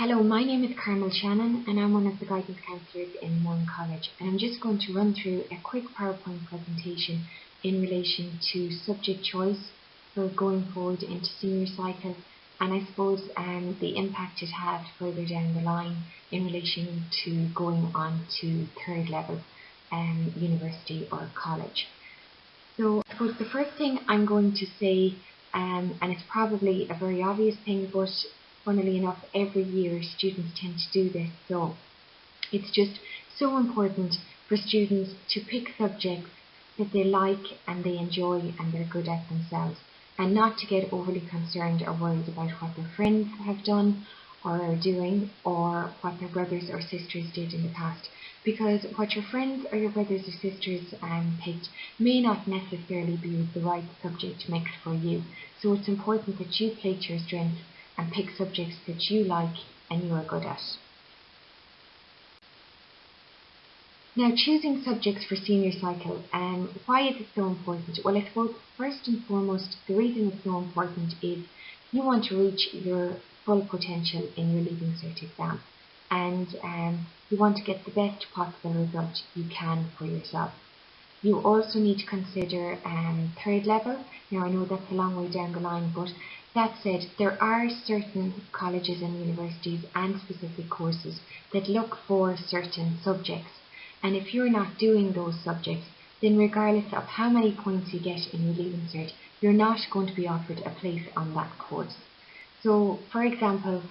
Hello, my name is Carmel Shannon and I'm one of the guidance counsellors in Moyne College, and I'm just going to run through a quick PowerPoint presentation in relation to subject choice for going forward into senior cycle, and I suppose the impact it had further down the line in relation to going on to third level university or college. So I suppose the first thing I'm going to say, and it's probably a very obvious thing, but funnily enough, every year students tend to do this, so it's just so important for students to pick subjects that they like and they enjoy and they're good at themselves, and not to get overly concerned or worried about what their friends have done or are doing, or what their brothers or sisters did in the past, because what your friends or your brothers or sisters picked may not necessarily be the right subject mix for you. So it's important that you play to your strengths and pick subjects that you like and you are good at. Now, choosing subjects for senior cycle, why is it so important? Well, I suppose first and foremost, the reason it's so important is you want to reach your full potential in your Leaving Cert exam, and you want to get the best possible result you can for yourself. You also need to consider third level. Now, I know that's a long way down the line, but that said, there are certain colleges and universities and specific courses that look for certain subjects. And if you're not doing those subjects, then regardless of how many points you get in your Leaving Cert, you're not going to be offered a place on that course. So, for example,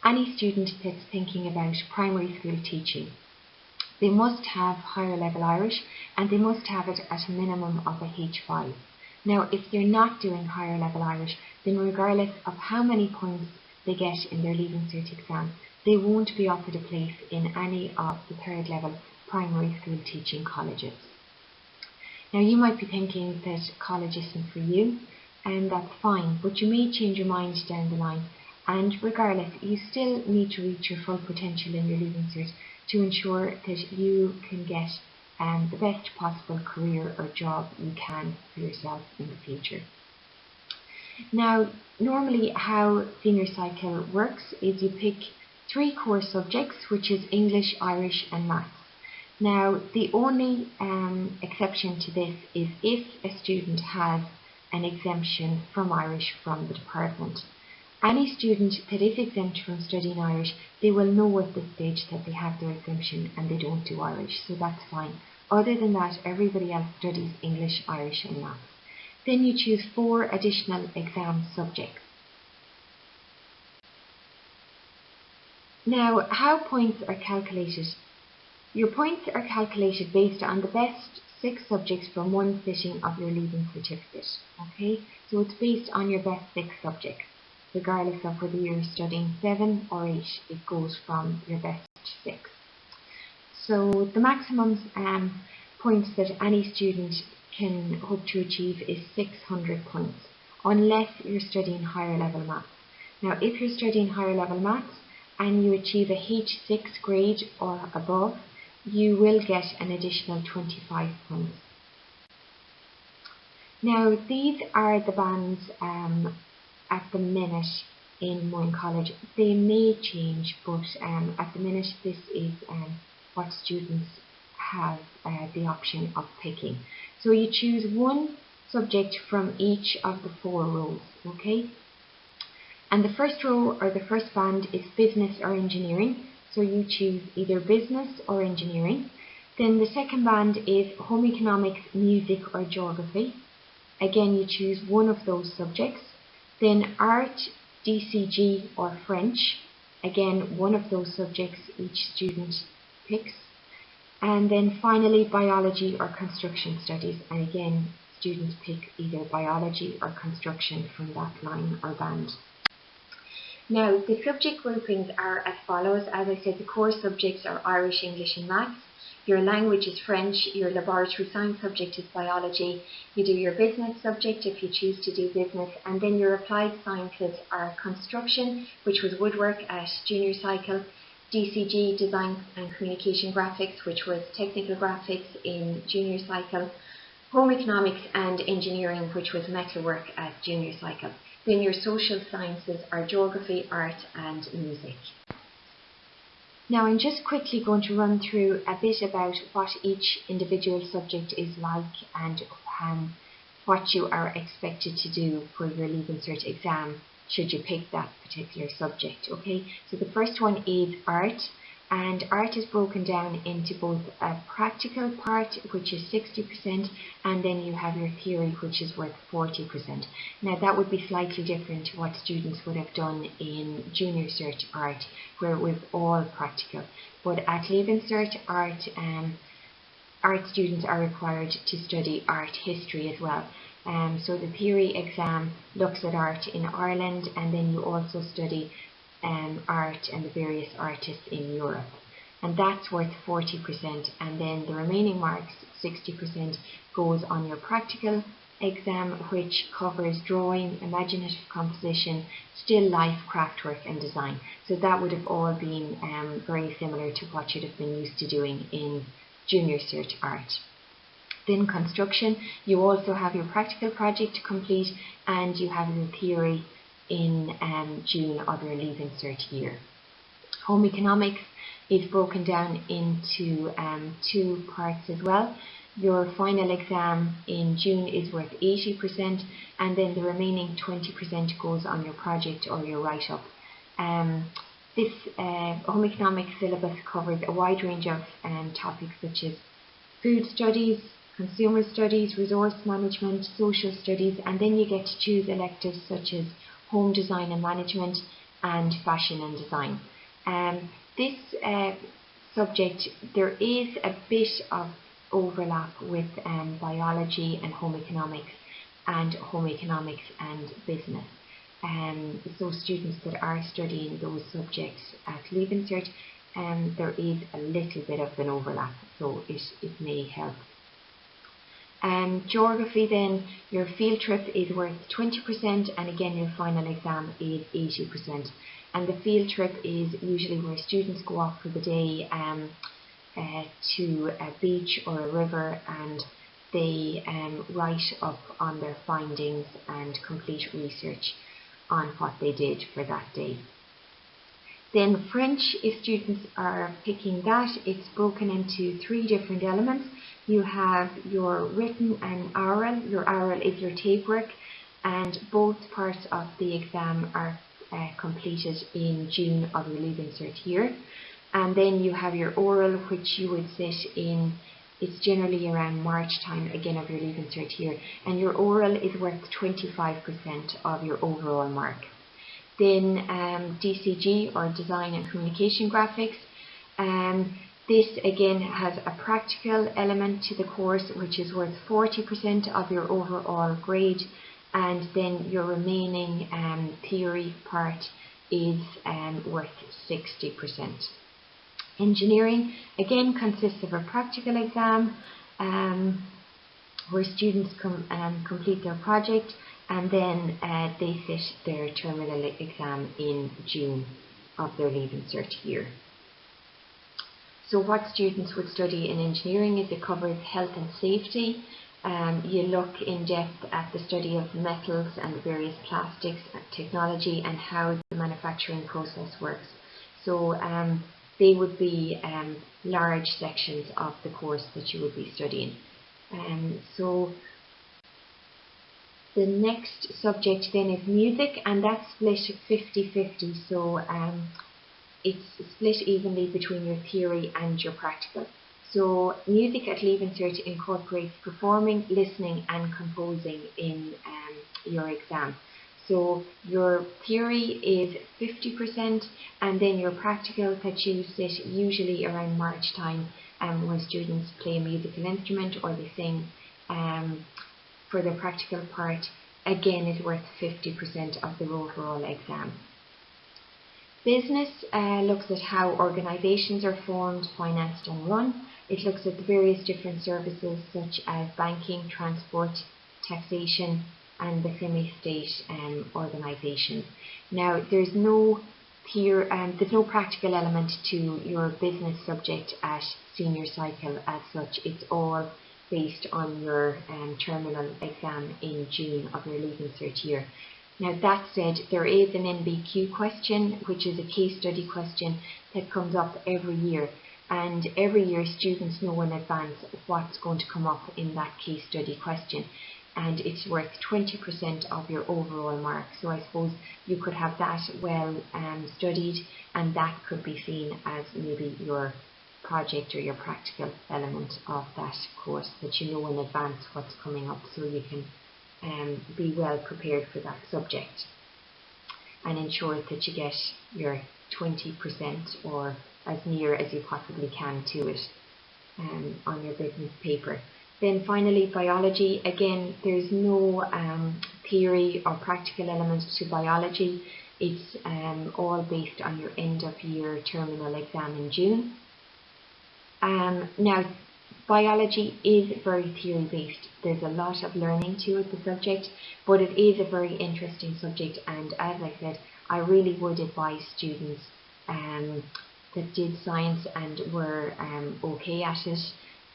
any student that's thinking about primary school teaching, they must have higher level Irish, and they must have it at a minimum of a H5. Now, if they're not doing higher level Irish, then regardless of how many points they get in their Leaving Cert exam, they won't be offered a place in any of the third level primary school teaching colleges. Now, you might be thinking that college isn't for you, and that's fine, but you may change your mind down the line, and regardless, you still need to reach your full potential in your Leaving Cert to ensure that you can get the best possible career or job you can for yourself in the future. Now, normally how senior cycle works is you pick 3 core subjects, which is English, Irish and Maths. Now, the only exception to this is if a student has an exemption from Irish from the department. Any student that is exempt from studying Irish, they will know at this stage that they have their exemption and they don't do Irish, so that's fine. Other than that, everybody else studies English, Irish and Maths. Then you choose 4 additional exam subjects. Now, how points are calculated? Your points are calculated based on the best 6 subjects from one sitting of your Leaving Certificate. Okay, so it's based on your best 6 subjects. Regardless of whether you're studying 7 or 8, it goes from your best 6. So the maximum points that any student can hope to achieve is 600 points, unless you're studying higher level maths. Now, if you're studying higher level maths and you achieve a H6 grade or above, you will get an additional 25 points. Now, these are the bands at the minute in Moyne College. They may change, but at the minute this is what students have the option of picking. So you choose 1 subject from each of the 4 rows, okay? And the first row or the first band is business or engineering, so you choose either business or engineering. Then the second band is home economics, music or geography. Again, you choose 1 of those subjects. Then art, DCG or French. Again, 1 of those subjects each student picks. And then finally biology or construction studies, and again students pick either biology or construction from that line or band. Now, the subject groupings are as follows. As I said, the core subjects are Irish, English and Maths. Your language is French, your laboratory science subject is biology, you do your business subject if you choose to do business, and then your applied sciences are construction, which was woodwork at junior cycle, DCG, design and communication graphics, which was technical graphics in junior cycle, home economics and engineering, which was metalwork at junior cycle. Then your social sciences are geography, art and music. Now I'm just quickly going to run through a bit about what each individual subject is like and what you are expected to do for your Leaving Cert exam should you pick that particular subject. Okay, so the first one is art, and art is broken down into both a practical part, which is 60%, and then you have your theory, which is worth 40%. Now that would be slightly different to what students would have done in Junior Cert art, where it was all practical. But at Leaving Cert art, art students are required to study art history as well. So the theory exam looks at art in Ireland, and then you also study art and the various artists in Europe. And that's worth 40%, and then the remaining marks, 60%, goes on your practical exam, which covers drawing, imaginative composition, still life, craftwork and design. So that would have all been very similar to what you'd have been used to doing in Junior Cert art. Then construction, you also have your practical project to complete, and you have your theory in June of your Leaving Cert year. Home economics is broken down into two parts as well. Your final exam in June is worth 80%, and then the remaining 20% goes on your project or your write-up. This home economics syllabus covers a wide range of topics such as food studies, consumer studies, resource management, social studies, and then you get to choose electives such as home design and management and fashion and design. This subject, there is a bit of overlap with biology and home economics and business. So students that are studying those subjects at Leaving Cert, there is a little bit of an overlap, so it may help. Geography then, your field trip is worth 20%, and again your final exam is 80%. And the field trip is usually where students go off for the day to a beach or a river, and they write up on their findings and complete research on what they did for that day. Then French, if students are picking that, it's broken into three different elements. You have your written and oral. Your oral is your tape work, and both parts of the exam are completed in June of your Leaving Cert year. And then you have your oral, which you would sit in, it's generally around March time again of your Leaving Cert year, and your oral is worth 25% of your overall mark. Then DCG, or Design and Communication Graphics. This again has a practical element to the course, which is worth 40% of your overall grade, and then your remaining theory part is worth 60%. Engineering again consists of a practical exam where students complete their project, and then they sit their terminal exam in June of their Leaving Cert year. So what students would study in engineering is it covers health and safety. You look in depth at the study of metals and various plastics, technology, and how the manufacturing process works. So they would be large sections of the course that you would be studying. So the next subject then is music, and that's split 50-50. So it's split evenly between your theory and your practical. So music at Leaving Cert incorporates performing, listening and composing in your exam. So your theory is 50%, and then your practical that you sit usually around March time when students play a musical instrument or they sing for the practical part, again is worth 50% of the overall exam. Business looks at how organisations are formed, financed and run. It looks at the various different services such as banking, transport, taxation and the semi-state organisations. Now there's no practical element to your business subject at senior cycle as such. It's all based on your terminal exam in June of your Leaving Cert year. Now that said, there is an NBQ question, which is a case study question that comes up every year, and every year students know in advance what's going to come up in that case study question, and it's worth 20% of your overall mark. So I suppose you could have that well studied, and that could be seen as maybe your project or your practical element of that course, that you know in advance what's coming up, so you can be well prepared for that subject and ensure that you get your 20% or as near as you possibly can to it on your business paper. Then finally, biology. Again, there's no theory or practical elements to biology. It's all based on your end of year terminal exam in June. Now, biology is very theory based. There's a lot of learning to it, the subject, but it is a very interesting subject, and as I said, I really would advise students that did science and were okay at it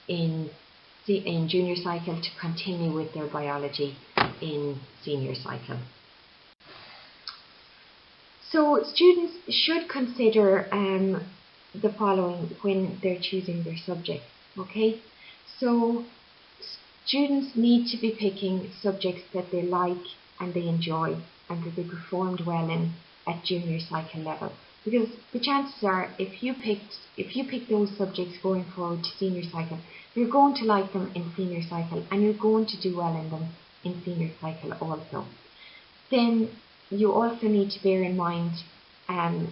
in junior cycle to continue with their biology in senior cycle. So students should consider the following when they're choosing their subjects. Okay, so students need to be picking subjects that they like and they enjoy and that they performed well in at junior cycle level, because the chances are if you pick those subjects going forward to senior cycle, you're going to like them in senior cycle and you're going to do well in them in senior cycle also. Then you also need to bear in mind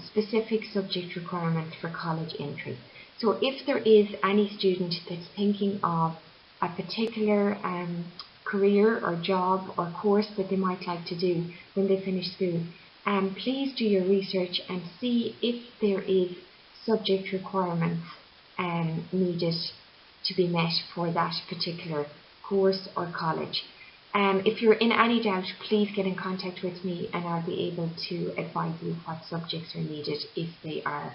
specific subject requirements for college entry. So if there is any student that's thinking of a particular career or job or course that they might like to do when they finish school, please do your research and see if there is subject requirements needed to be met for that particular course or college. If you're in any doubt, please get in contact with me and I'll be able to advise you what subjects are needed if they are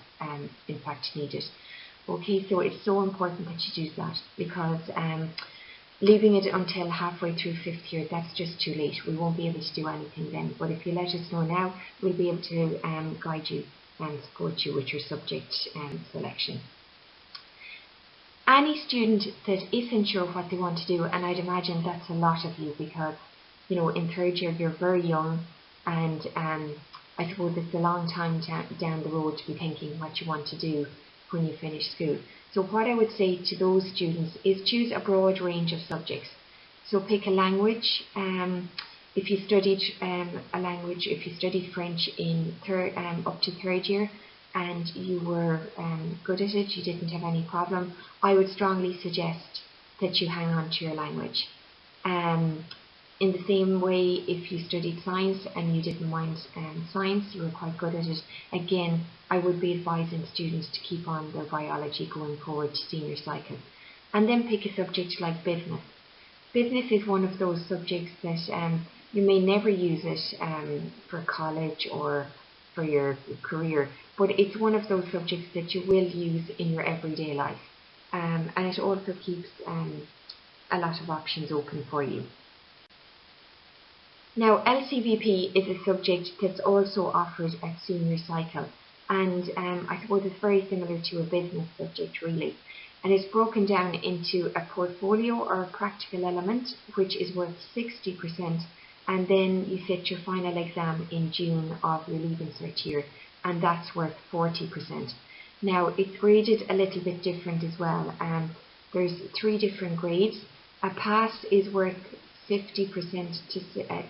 in fact needed. Okay, so it's so important that you do that, because leaving it until halfway through 5th year, that's just too late. We won't be able to do anything then, but if you let us know now, we'll be able to guide you and support you with your subject selection. Any student that isn't sure what they want to do, and I'd imagine that's a lot of you, because you know in 3rd year you're very young, and I suppose it's a long time down the road to be thinking what you want to do when you finish school. So what I would say to those students is choose a broad range of subjects. So pick a language. If you studied a language, if you studied French in up to 3rd year, and you were good at it, you didn't have any problem, I would strongly suggest that you hang on to your language. In the same way, if you studied science and you didn't mind science, you were quite good at it, again, I would be advising students to keep on their biology going forward to senior cycle. And then pick a subject like business. Business is one of those subjects that you may never use it for college or for your career, but it's one of those subjects that you will use in your everyday life, and it also keeps a lot of options open for you. Now, LCVP is a subject that's also offered at senior cycle, and I suppose it's very similar to a business subject really, and it's broken down into a portfolio or a practical element, which is worth 60%, and then you sit your final exam in June of your Leaving Cert year, and that's worth 40%. Now, it's graded a little bit different as well. There's 3 different grades. A pass is worth 50% to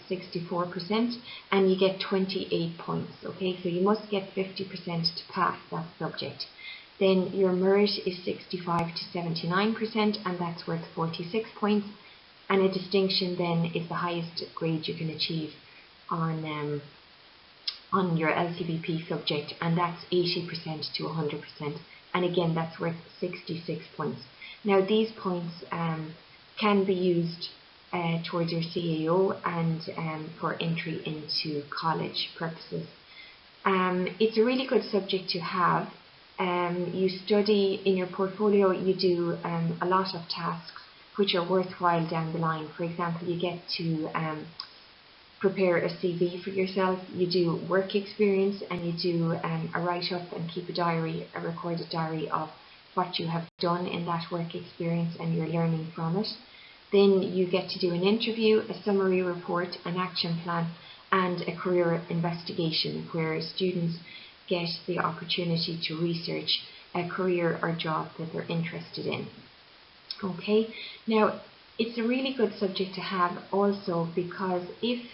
64%, and you get 28 points. Okay, so you must get 50% to pass that subject. Then your merit is 65 to 79%, and that's worth 46 points. And a distinction then is the highest grade you can achieve on your LCVP subject, and that's 80% to 100%, and again that's worth 66 points. Now these points can be used towards your CAO and for entry into college purposes. It's a really good subject to have. You study in your portfolio, you do a lot of tasks which are worthwhile down the line. For example, you get to prepare a CV for yourself, you do work experience, and you do a write-up and keep a diary, a recorded diary of what you have done in that work experience and your learning from it. Then you get to do an interview, a summary report, an action plan, and a career investigation, where students get the opportunity to research a career or job that they're interested in. Okay, now it's a really good subject to have also, because if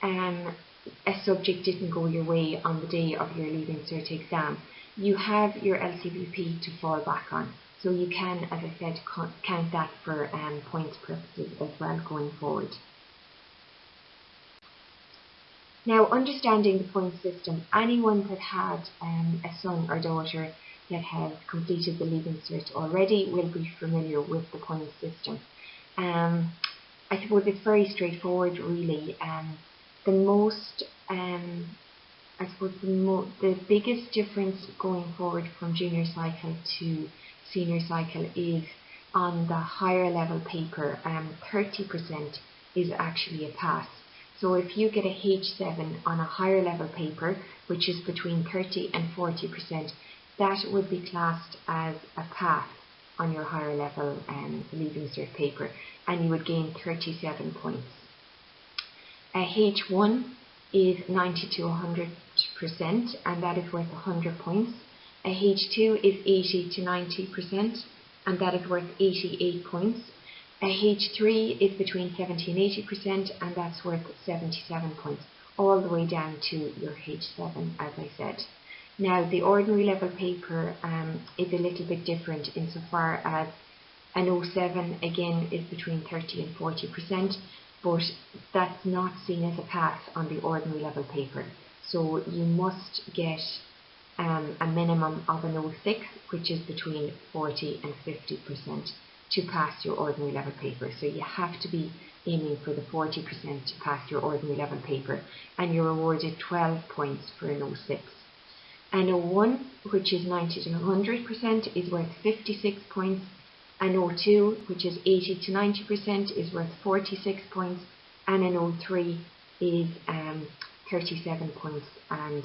a subject didn't go your way on the day of your Leaving Cert exam, you have your LCVP to fall back on. So you can, as I said, count that for points purposes as well going forward. Now, understanding the point system, anyone that had a son or daughter that has completed the Leaving Cert already will be familiar with the point system. I suppose it's very straightforward, really. The biggest difference going forward from junior cycle to senior cycle is on the higher level paper. 30% is actually a pass. So if you get a H7 on a higher level paper, which is between 30 and 40%, that would be classed as a pass on your higher level Leaving Cert paper, and you would gain 37 points. A H1 is 90 to 100%, and that is worth 100 points. A H2 is 80 to 90%, and that is worth 88 points. A H3 is between 70 and 80%, and that's worth 77 points, all the way down to your H7, as I said. Now, the ordinary level paper is a little bit different insofar as an 07, again, is between 30 and 40%, but that's not seen as a pass on the ordinary level paper. So you must get a minimum of an 06, which is between 40 and 50%, to pass your ordinary level paper. So you have to be aiming for the 40% to pass your ordinary level paper, and you're awarded 12 points for an 06. An 01, which is 90 to 100%, is worth 56 points. An 02, which is 80 to 90%, is worth 46 points. And an 03 is 37 points. And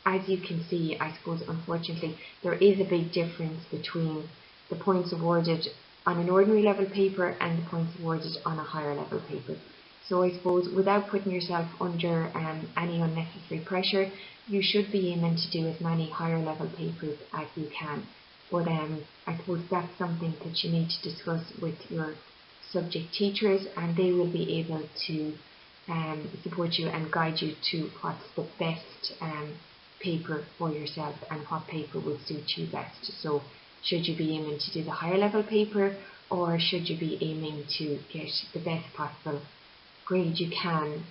as you can see, I suppose, unfortunately, there is a big difference between the points awarded on an ordinary level paper and the points awarded on a higher level paper. So I suppose, without putting yourself under any unnecessary pressure, you should be aiming to do as many higher level papers as you can. But I suppose that's something that you need to discuss with your subject teachers, and they will be able to support you and guide you to what's the best paper for yourself and what paper would suit you best. So should you be aiming to do the higher level paper, or should you be aiming to get the best possible grade you can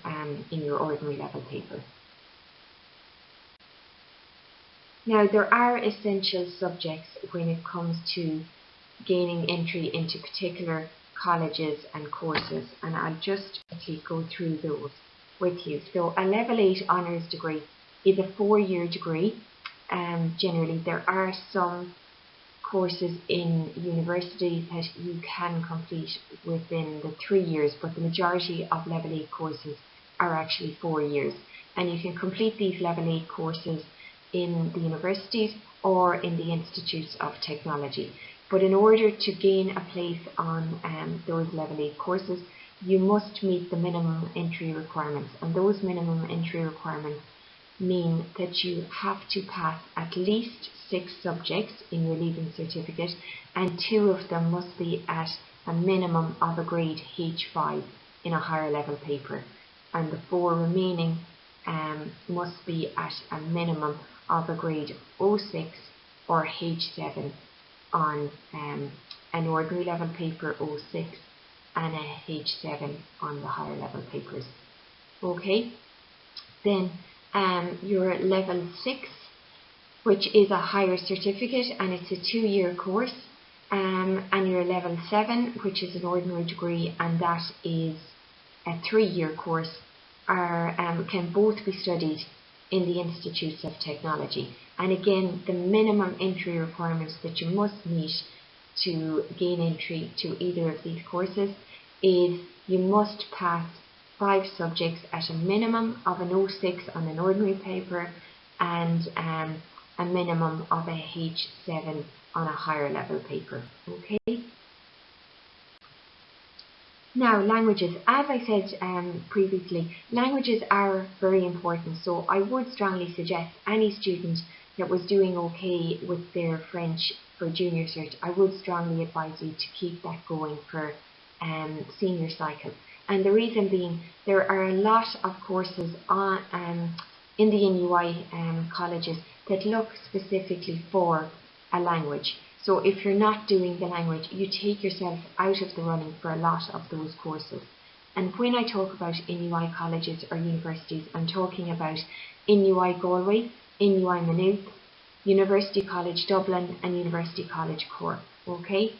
in your ordinary level paper? Now, there are essential subjects when it comes to gaining entry into particular colleges and courses, and I'll just quickly go through those with you. So a level 8 honours degree is a 4-year degree. Generally, there are some courses in universities that you can complete within the 3 years, but the majority of level 8 courses are actually 4 years, and you can complete these level 8 courses in the universities or in the institutes of technology. But in order to gain a place on those level 8 courses, you must meet the minimum entry requirements, and those minimum entry requirements mean that you have to pass at least 6 subjects in your Leaving Certificate, and 2 of them must be at a minimum of a grade H5 in a higher level paper, and the 4 remaining must be at a minimum of a grade 06 or H7 on an ordinary level paper 06 and a H7 on the higher level papers. Okay, then your level 6, which is a higher certificate, and it's a 2-year course, and your level 7, which is an ordinary degree, and that is a 3-year course, can both be studied in the institutes of technology. And again, the minimum entry requirements that you must meet to gain entry to either of these courses is you must pass 5 subjects at a minimum of an O6 on an ordinary paper and a minimum of a H7 on a higher level paper. Okay. Now, languages. As I said previously, languages are very important, so I would strongly suggest any student that was doing okay with their French for junior cert, I would strongly advise you to keep that going for senior cycle. And the reason being, there are a lot of courses on, in the NUI colleges that look specifically for a language. So if you're not doing the language, you take yourself out of the running for a lot of those courses. And when I talk about NUI colleges or universities, I'm talking about NUI Galway, NUI Maynooth, University College Dublin and University College Cork. Okay.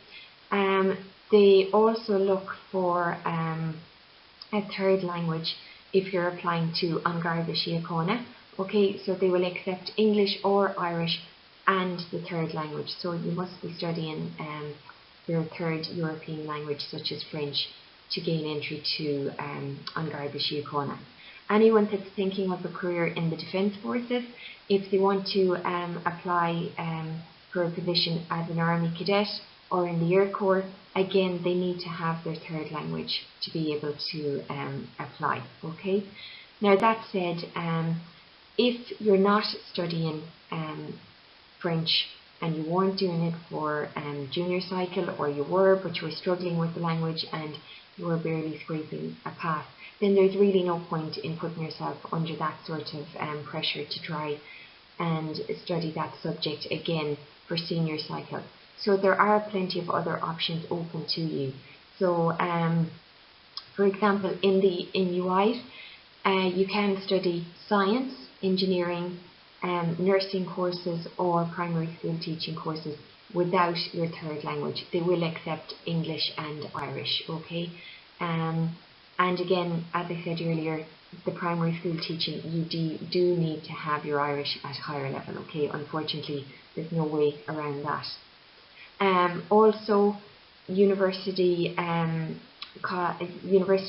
They also look for a third language if you're applying to An Garda Síochána. Okay, so they will accept English or Irish and the third language. So you must be studying your third European language, such as French, to gain entry to An Garda Síochána. Anyone that's thinking of a career in the Defence Forces, if they want to apply for a position as an Army cadet or in the Air Corps, again they need to have their third language to be able to apply. Okay. Now that said, if you're not studying French and you weren't doing it for junior cycle, or you were but you were struggling with the language and you were barely scraping a pass, then there's really no point in putting yourself under that sort of pressure to try and study that subject again for senior cycle. So there are plenty of other options open to you. So for example, in the NUIs, you can study science, engineering, nursing courses or primary school teaching courses without your third language. They will accept English and Irish. Okay. And again, as I said earlier, the primary school teaching, you do need to have your Irish at higher level. Okay, unfortunately, there's no way around that. Also, University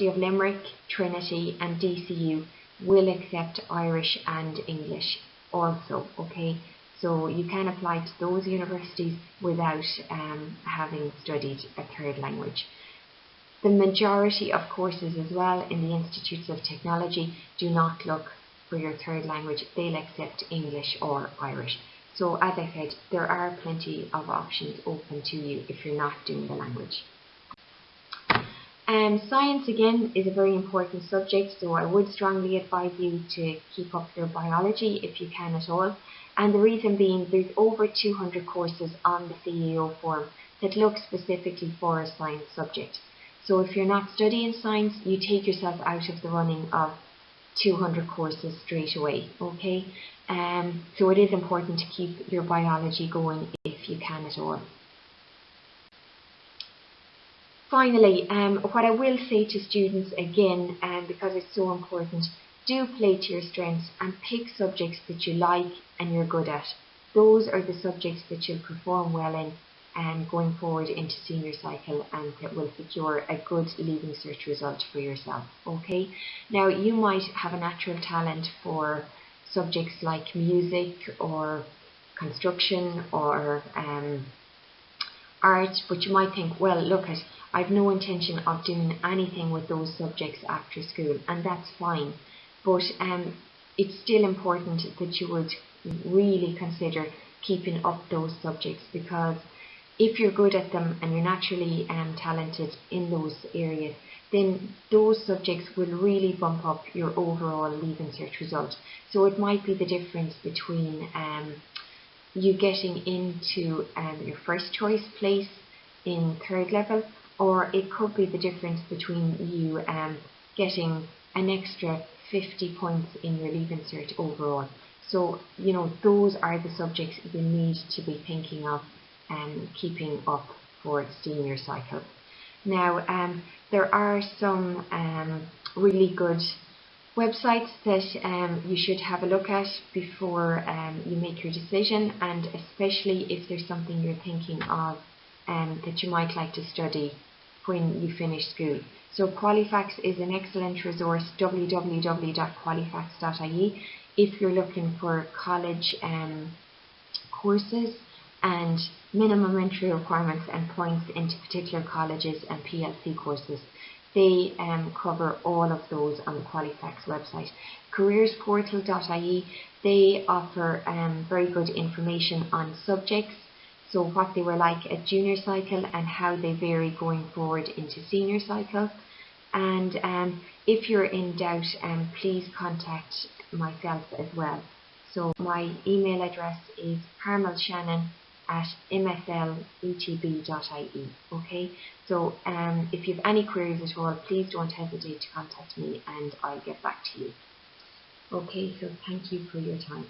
of Limerick, Trinity, and DCU will accept Irish and English also. Okay, so you can apply to those universities without having studied a third language. The majority of courses as well in the Institutes of Technology do not look for your third language. They'll accept English or Irish. So as I said, there are plenty of options open to you if you're not doing the language. Science again is a very important subject, so I would strongly advise you to keep up your biology if you can at all. And the reason being, there's over 200 courses on the CAO form that look specifically for a science subject. So if you're not studying science, you take yourself out of the running of 200 courses straight away. Okay, so it is important to keep your biology going if you can at all. Finally, what I will say to students again, because it's so important, do play to your strengths and pick subjects that you like and you're good at. Those are the subjects that you'll perform well in going forward into senior cycle, and that will secure a good leaving cert result for yourself. Okay. Now you might have a natural talent for subjects like music or construction or art, but you might think, well, look, I've no intention of doing anything with those subjects after school, and that's fine. But it's still important that you would really consider keeping up those subjects, because if you're good at them and you're naturally talented in those areas, then those subjects will really bump up your overall leaving cert result. So it might be the difference between you getting into your first choice place in third level, or it could be the difference between you getting an extra 50 points in your leaving cert overall. So, you know, those are the subjects you need to be thinking of keeping up for senior cycle. Now, there are some really good websites that you should have a look at before you make your decision, and especially if there's something you're thinking of that you might like to study when you finish school. So Qualifax is an excellent resource, www.qualifax.ie, if you're looking for college courses and minimum entry requirements and points into particular colleges and PLC courses. They cover all of those on the Qualifax website. Careersportal.ie, they offer very good information on subjects, so what they were like at junior cycle and how they vary going forward into senior cycle. And if you're in doubt, please contact myself as well. So my email address is carmelshannon@msletb.ie. Okay, so if you have any queries at all, please don't hesitate to contact me and I'll get back to you. Okay, so thank you for your time.